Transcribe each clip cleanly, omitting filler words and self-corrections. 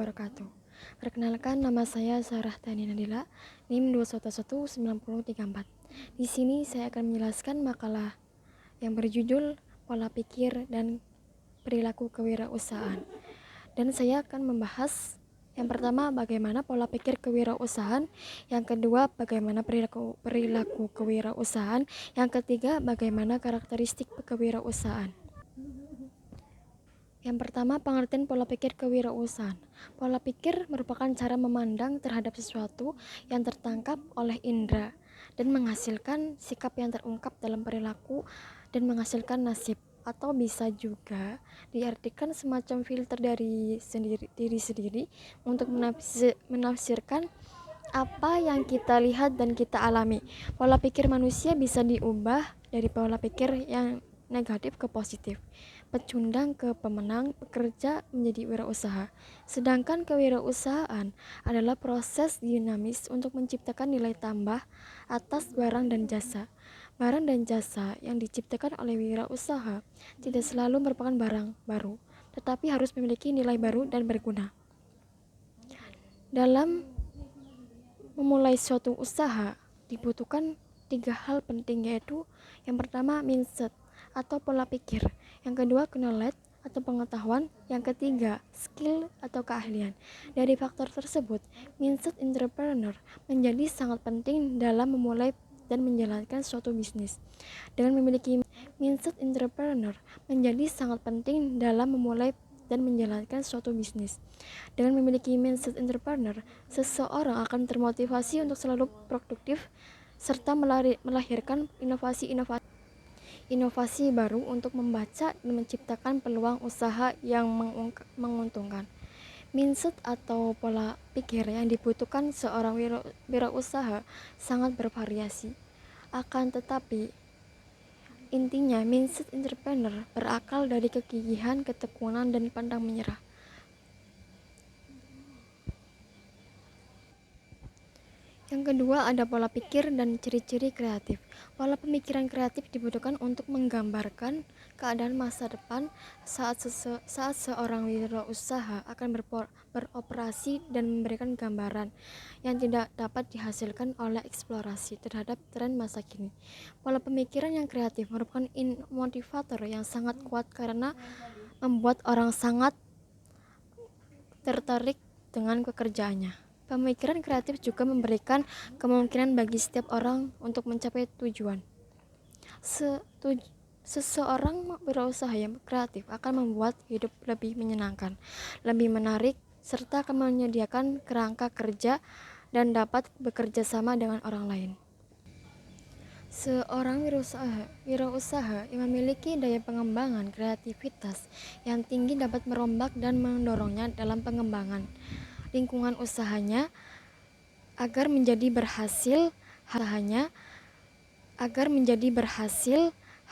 wabarakatuh. Perkenalkan, nama saya Sarah Tani Nadila, NIM 2119034. Di sini saya akan menjelaskan makalah yang berjudul Pola Pikir dan Perilaku Kewirausahaan. Dan saya akan membahas yang pertama, bagaimana pola pikir kewirausahaan. Yang kedua, bagaimana perilaku kewirausahaan. Yang ketiga, bagaimana karakteristik kewirausahaan. Yang pertama, pengertian pola pikir kewirausahaan. Pola pikir merupakan cara memandang terhadap sesuatu yang tertangkap oleh indera dan menghasilkan sikap yang terungkap dalam perilaku dan menghasilkan nasib, atau bisa juga diartikan semacam filter dari diri sendiri untuk menafsirkan apa yang kita lihat dan kita alami. Pola pikir manusia bisa diubah dari pola pikir yang negatif ke positif, pecundang ke pemenang, pekerja menjadi wirausaha. Sedangkan kewirausahaan adalah proses dinamis untuk menciptakan nilai tambah atas barang dan jasa. Barang dan jasa yang diciptakan oleh wirausaha tidak selalu merupakan barang baru, tetapi harus memiliki nilai baru dan berguna. Dalam memulai suatu usaha dibutuhkan 3 hal penting, yaitu yang pertama mindset atau pola pikir, yang kedua knowledge atau pengetahuan, yang ketiga skill atau keahlian. Dari faktor tersebut, mindset entrepreneur menjadi sangat penting dalam memulai dan menjalankan suatu bisnis. Dengan memiliki mindset entrepreneur menjadi sangat penting dalam memulai dan menjalankan suatu bisnis. Dengan memiliki mindset entrepreneur, seseorang akan termotivasi untuk selalu produktif serta melahirkan inovasi baru untuk membaca dan menciptakan peluang usaha yang menguntungkan. Mindset atau pola pikir yang dibutuhkan seorang wirausaha sangat bervariasi. Akan tetapi, intinya mindset entrepreneur berakal dari kegigihan, ketekunan, dan pantang menyerah. Yang kedua, ada pola pikir dan ciri-ciri kreatif. Pola pemikiran kreatif dibutuhkan untuk menggambarkan keadaan masa depan saat seorang wirausaha akan beroperasi dan memberikan gambaran yang tidak dapat dihasilkan oleh eksplorasi terhadap tren masa kini. Pola pemikiran yang kreatif merupakan motivator yang sangat kuat karena membuat orang sangat tertarik dengan pekerjaannya. Pemikiran kreatif juga memberikan kemungkinan bagi setiap orang untuk mencapai tujuan. Seseorang wirausaha yang kreatif akan membuat hidup lebih menyenangkan, lebih menarik, serta akan menyediakan kerangka kerja dan dapat bekerja sama dengan orang lain. Seorang wirausaha yang memiliki daya pengembangan kreativitas yang tinggi dapat merombak dan mendorongnya dalam pengembangan lingkungan usahanya agar menjadi berhasil.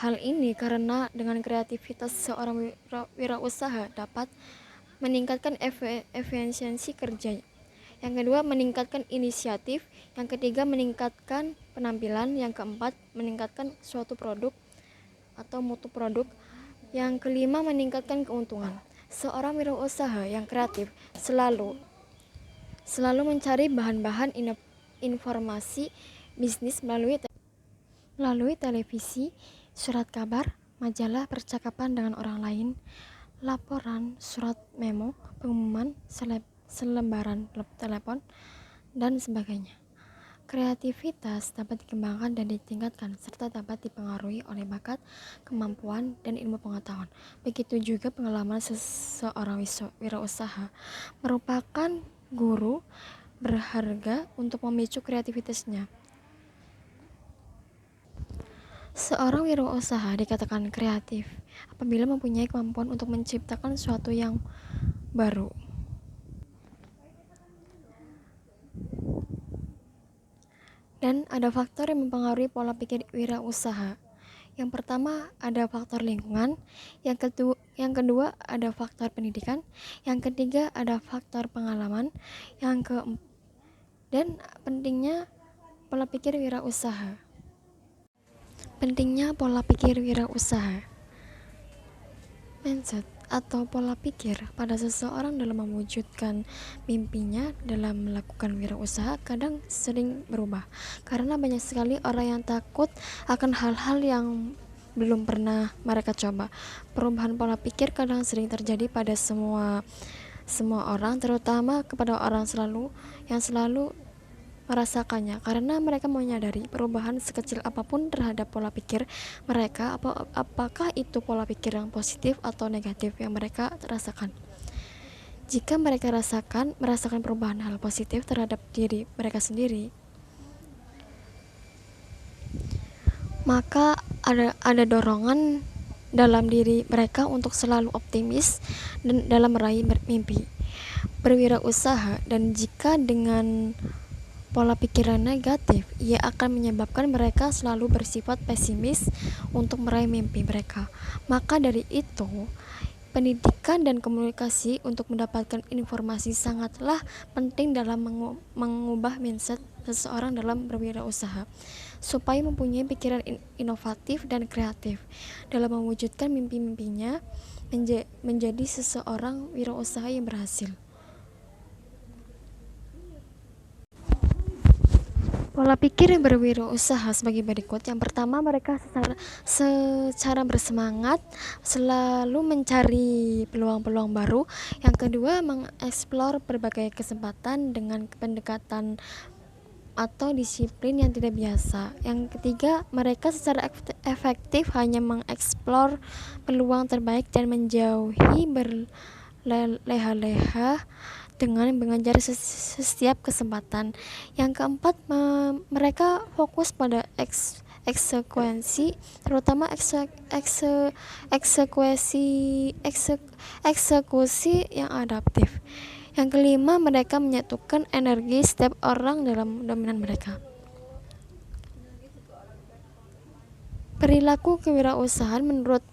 Hal ini karena dengan kreativitas seorang wirausaha dapat meningkatkan efisiensi kerja. Yang kedua, meningkatkan inisiatif. Yang ketiga, meningkatkan penampilan. Yang keempat, meningkatkan suatu produk atau mutu produk. Yang kelima, meningkatkan keuntungan. Seorang wirausaha yang kreatif selalu mencari bahan-bahan informasi bisnis melalui televisi, surat kabar, majalah, percakapan dengan orang lain, laporan, surat memo, pengumuman, selembaran telepon, dan sebagainya. Kreativitas dapat dikembangkan dan ditingkatkan serta dapat dipengaruhi oleh bakat, kemampuan, dan ilmu pengetahuan. Begitu juga pengalaman seseorang wirausaha merupakan guru berharga untuk memicu kreativitasnya. Seorang wirausaha dikatakan kreatif apabila mempunyai kemampuan untuk menciptakan sesuatu yang baru. Dan ada faktor yang mempengaruhi pola pikir wirausaha. Yang pertama, ada faktor lingkungan. Yang kedua, ada faktor pendidikan. Yang ketiga, ada faktor pengalaman. Dan pentingnya pola pikir wirausaha. Mindset atau pola pikir pada seseorang dalam mewujudkan mimpinya dalam melakukan wirausaha kadang sering berubah, karena banyak sekali orang yang takut akan hal-hal yang belum pernah mereka coba. Perubahan pola pikir kadang sering terjadi pada semua orang, terutama kepada orang yang selalu merasakannya, karena mereka menyadari perubahan sekecil apapun terhadap pola pikir mereka, apakah itu pola pikir yang positif atau negatif yang mereka rasakan. Jika mereka merasakan perubahan hal positif terhadap diri mereka sendiri, maka ada dorongan dalam diri mereka untuk selalu optimis dan dalam meraih mimpi berwirausaha. Dan jika dengan pola pikiran negatif, ia akan menyebabkan mereka selalu bersifat pesimis untuk meraih mimpi mereka. Maka dari itu, pendidikan dan komunikasi untuk mendapatkan informasi sangatlah penting dalam mengubah mindset seseorang dalam berwirausaha, supaya mempunyai pikiran inovatif dan kreatif dalam mewujudkan mimpi-mimpinya menjadi seseorang wirausaha yang berhasil. Pola pikir yang berwirausaha sebagai berikut. Yang pertama, mereka secara bersemangat selalu mencari peluang-peluang baru. Yang kedua, mengeksplor berbagai kesempatan dengan pendekatan atau disiplin yang tidak biasa. Yang ketiga, mereka secara efektif hanya mengeksplor peluang terbaik dan menjauhi berleha-leha dengan mengejar setiap kesempatan. Yang keempat, mereka fokus pada eksekusi, terutama eksekusi yang adaptif. Yang kelima, mereka menyatukan energi setiap orang dalam dominan mereka. Perilaku kewirausahaan menurut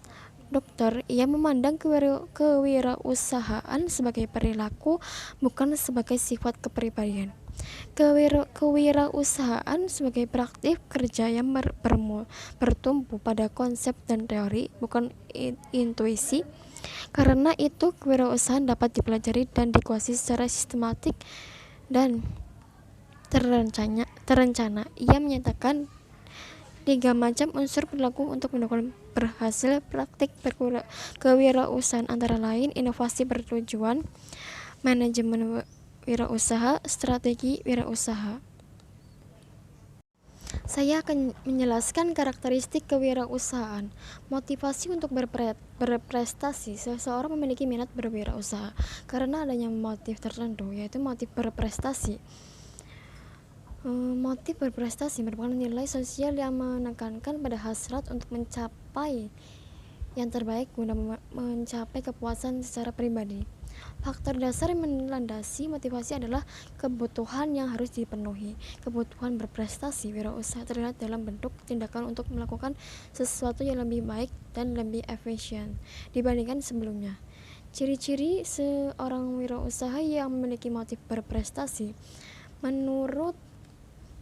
Dokter, ia memandang kewirausahaan sebagai perilaku, bukan sebagai sifat kepribadian. Kewirausahaan sebagai praktik kerja yang bertumpu pada konsep dan teori, bukan intuisi. Karena itu, kewirausahaan dapat dipelajari dan dikuasai secara sistematik dan terencana. Ia menyatakan 3 macam unsur perilaku untuk mendukung berhasil praktik kewirausahaan, antara lain inovasi bertujuan, manajemen wirausaha, strategi wirausaha. Saya akan menjelaskan karakteristik kewirausahaan. Motivasi untuk berprestasi. Seseorang memiliki minat berwirausaha karena adanya motif tertentu, yaitu motif berprestasi. Motif berprestasi merupakan nilai sosial yang menekankan pada hasrat untuk mencapai yang terbaik guna mencapai kepuasan secara pribadi. Faktor dasar yang melandasi motivasi adalah kebutuhan yang harus dipenuhi. Kebutuhan berprestasi wirausaha terlihat dalam bentuk tindakan untuk melakukan sesuatu yang lebih baik dan lebih efisien dibandingkan sebelumnya. Ciri-ciri seorang wirausaha yang memiliki motif berprestasi menurut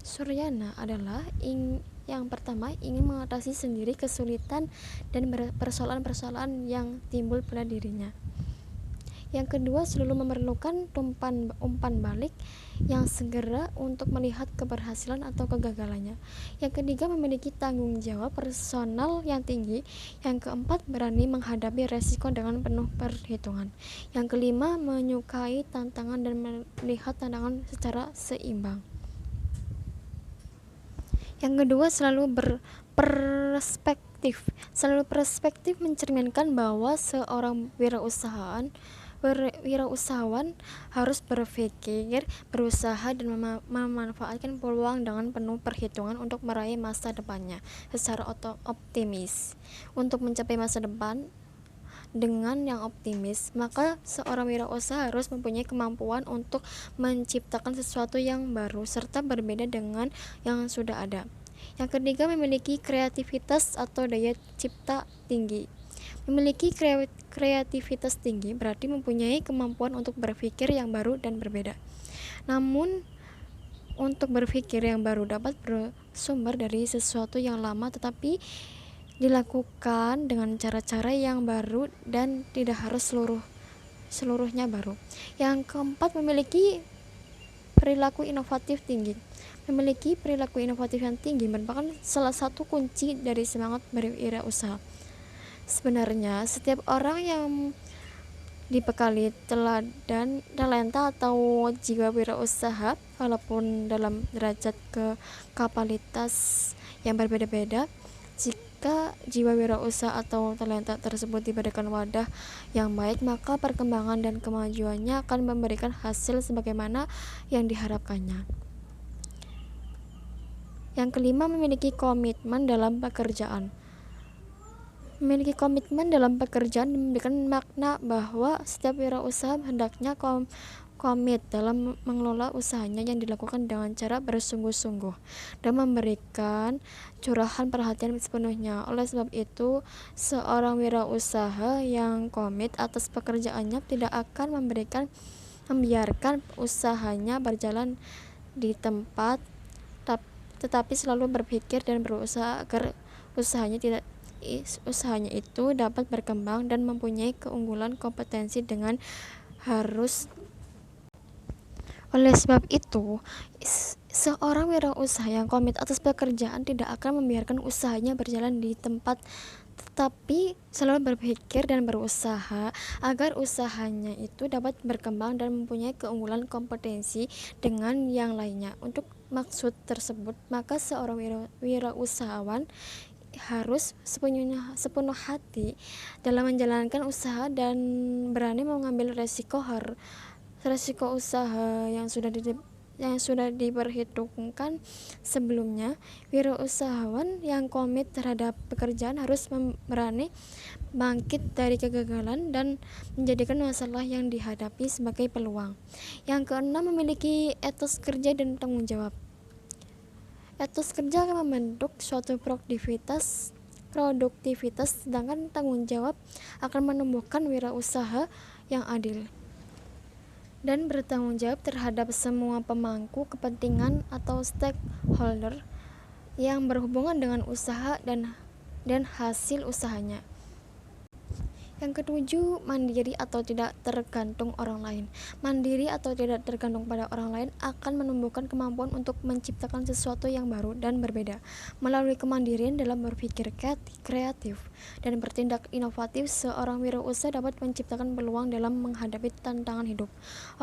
Suryana adalah yang pertama, ingin mengatasi sendiri kesulitan dan persoalan-persoalan yang timbul pada dirinya. Yang kedua, selalu memerlukan umpan balik yang segera untuk melihat keberhasilan atau kegagalannya. Yang ketiga, memiliki tanggung jawab personal yang tinggi. Yang keempat, berani menghadapi resiko dengan penuh perhitungan. Yang kelima, menyukai tantangan dan melihat tantangan secara seimbang. Yang kedua, selalu berperspektif. Selalu perspektif mencerminkan bahwa seorang wirausahawan harus berpikir, berusaha, dan memanfaatkan peluang dengan penuh perhitungan untuk meraih masa depannya secara optimis. Untuk mencapai masa depan dengan yang optimis, maka seorang wirausaha harus mempunyai kemampuan untuk menciptakan sesuatu yang baru serta berbeda dengan yang sudah ada. Yang ketiga, memiliki kreativitas atau daya cipta tinggi. Memiliki kreativitas tinggi berarti mempunyai kemampuan untuk berpikir yang baru dan berbeda. Namun, untuk berpikir yang baru dapat bersumber dari sesuatu yang lama, tetapi dilakukan dengan cara-cara yang baru dan tidak harus seluruhnya baru. Yang keempat, memiliki perilaku inovatif tinggi. Memiliki perilaku inovatif yang tinggi merupakan salah satu kunci dari semangat berwirausaha. Sebenarnya, setiap orang yang dibekali teladan talenta atau jiwa wirausaha, walaupun dalam derajat kapabilitas yang berbeda-beda, jika jiwa wirausaha atau talenta tersebut diberikan wadah yang baik, maka perkembangan dan kemajuannya akan memberikan hasil sebagaimana yang diharapkannya. Yang kelima, memiliki komitmen dalam pekerjaan. Memiliki komitmen dalam pekerjaan memberikan makna bahwa setiap wirausaha hendaknya komit dalam mengelola usahanya yang dilakukan dengan cara bersungguh-sungguh dan memberikan curahan perhatian sepenuhnya. Oleh sebab itu, seorang wirausaha yang komit atas pekerjaannya tidak akan membiarkan usahanya berjalan di tempat, tetapi selalu berpikir dan berusaha agar usahanya itu dapat berkembang dan mempunyai keunggulan kompetensi dengan harus. Oleh sebab itu, seorang wirausaha yang komit atas pekerjaan tidak akan membiarkan usahanya berjalan di tempat, tetapi selalu berpikir dan berusaha agar usahanya itu dapat berkembang dan mempunyai keunggulan kompetensi dengan yang lainnya. Untuk maksud tersebut, maka seorang wirausahawan harus sepenuh hati dalam menjalankan usaha dan berani mengambil resiko usaha yang sudah diperhitungkan sebelumnya. Wirausahawan yang komit terhadap pekerjaan harus berani bangkit dari kegagalan dan menjadikan masalah yang dihadapi sebagai peluang. Yang keenam, memiliki etos kerja dan tanggung jawab. Etos kerja akan membentuk suatu produktivitas, sedangkan tanggung jawab akan menumbuhkan wirausaha yang adil dan bertanggung jawab terhadap semua pemangku kepentingan atau stakeholder yang berhubungan dengan usaha dan hasil usahanya. Yang ketujuh, mandiri atau tidak tergantung orang lain. Mandiri atau tidak tergantung pada orang lain akan menumbuhkan kemampuan untuk menciptakan sesuatu yang baru dan berbeda. Melalui kemandirian dalam berpikir kreatif dan bertindak inovatif, seorang wirausaha dapat menciptakan peluang dalam menghadapi tantangan hidup.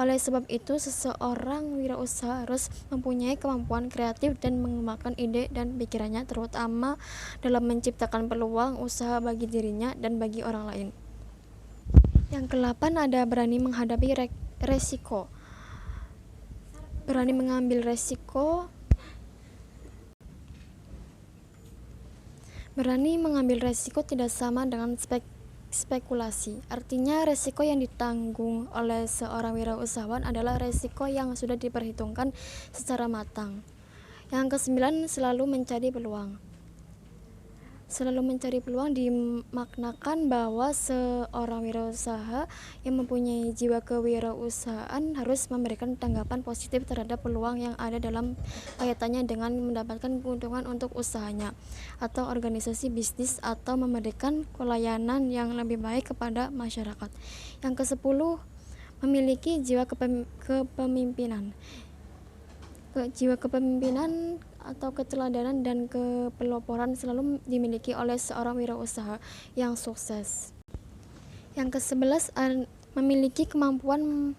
Oleh sebab itu, seseorang wirausaha harus mempunyai kemampuan kreatif dan mengembangkan ide dan pikirannya, terutama dalam menciptakan peluang usaha bagi dirinya dan bagi orang lain. Yang ke-8, ada berani menghadapi resiko. Berani mengambil resiko. Berani mengambil resiko tidak sama dengan spekulasi. Artinya, resiko yang ditanggung oleh seorang wirausahawan adalah resiko yang sudah diperhitungkan secara matang. Yang ke-9, selalu mencari peluang. Selalu mencari peluang dimaknakan bahwa seorang wirausaha yang mempunyai jiwa kewirausahaan harus memberikan tanggapan positif terhadap peluang yang ada dalam kaitannya dengan mendapatkan keuntungan untuk usahanya atau organisasi bisnis atau memberikan pelayanan yang lebih baik kepada masyarakat. Yang ke-10, memiliki jiwa kepemimpinan. Jiwa kepemimpinan atau keteladanan dan kepeloporan selalu dimiliki oleh seorang wirausaha yang sukses. Yang ke-11, memiliki kemampuan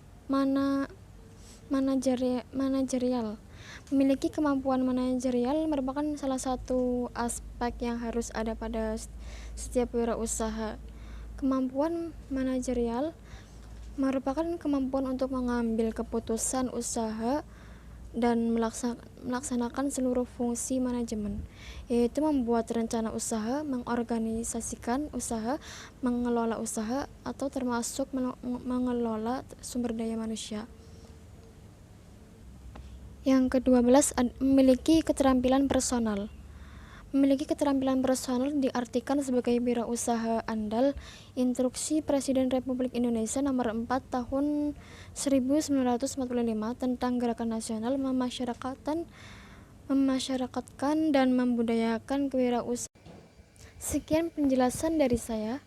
manajerial. Memiliki kemampuan manajerial merupakan salah satu aspek yang harus ada pada setiap wirausaha. Kemampuan manajerial merupakan kemampuan untuk mengambil keputusan usaha dan melaksanakan seluruh fungsi manajemen, yaitu membuat rencana usaha, mengorganisasikan usaha, mengelola usaha, atau termasuk mengelola sumber daya manusia. Yang ke-12, memiliki keterampilan personal. Memiliki keterampilan personal diartikan sebagai wirausaha andal. Instruksi Presiden Republik Indonesia Nomor 4 Tahun 1945 tentang Gerakan Nasional memasyarakatkan dan membudayakan kewirausahaan Sekian penjelasan dari saya.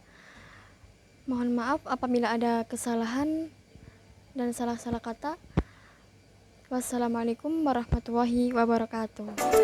Mohon maaf apabila ada kesalahan dan salah-salah kata. Wassalamualaikum warahmatullahi wabarakatuh.